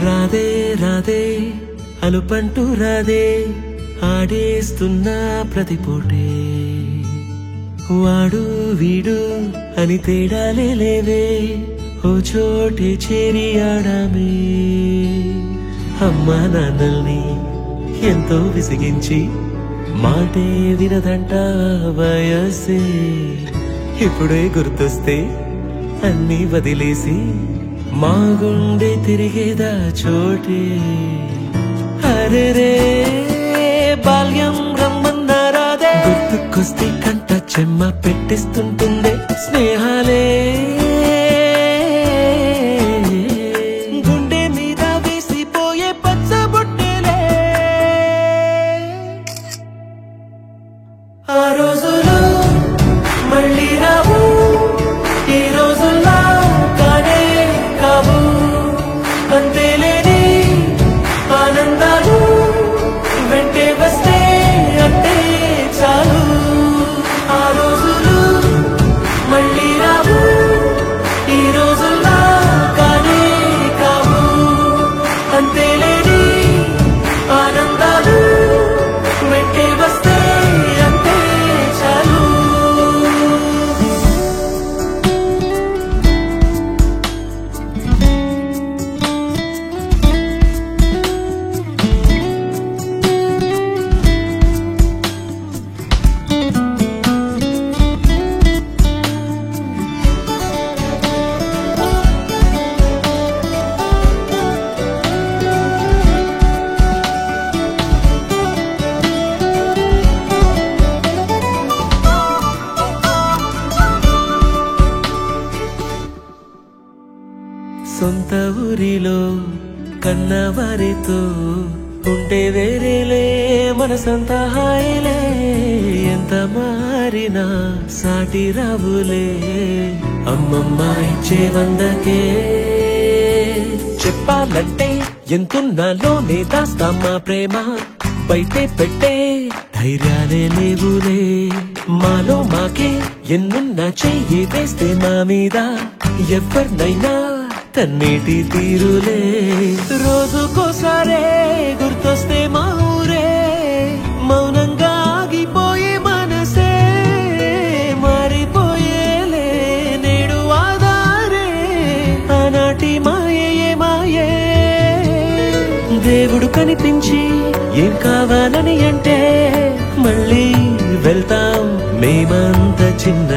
రాధే రాధే అలుపంటూ రాధే ఆడేస్తున్నా ప్రతిపూటే వాడు వీడు అని తేడాలే లేవే ఓ చోటే చేరి ఆడామే అమ్మా నాన్నల్ని ఎంతో విసిగించి మాటే వినదంట వయసే ఇప్పుడే గుర్తొస్తే అన్నీ వదిలేసి మా గుండె తిరిగేదా చోటే అరే రే బాల్యం రమ్మన్నారాదే గుర్తుకొస్తే కంట చెమ్మ పెట్టిస్తుంటుందే స్నేహాలే గుండె మీద వేసిపోయే పచ్చబొట్టెలే ఆ రోజులు మళ్ళీ రావు ఈ రోజుల్లో కానే కావు అంతేలేని ఆనందాలు వెంటే వస్తే అంటే చాలు ఆ రోజులు మళ్ళీ రావు ఈ రోజుల్లో కానే కావు అంతేలేని ఆనందాలు వెంటే వస్తే అంటే చాలు సొంత ఊరిలో కన్నవారితో ఉంటే వేరేలే మనసంతా హాయిలే ఎంత మారినా సాటి రావులే అమ్మమ్మ ఇచ్చే వందకే చెప్పాలంటే ఎంతున్నాలోనే దాస్తామా ప్రేమ బయటే పెట్టే ధైర్యాలే లేవులే మాలో మాకే ఎన్నున్నా చెయ్యి వేస్తే మా మీద ఎవరినైనా తన్నేటి తీరులే రోజుకోసారే గుర్తొస్తే మా ఊరే మౌనంగా ఆగిపోయే మనసే మారిపోయేలే నేడు ఆధారే ఆనాటి మాయే మాయే దేవుడు కనిపించి ఏం కావాలని అంటే మళ్ళీ వెళ్తాం మేమంత చిన్న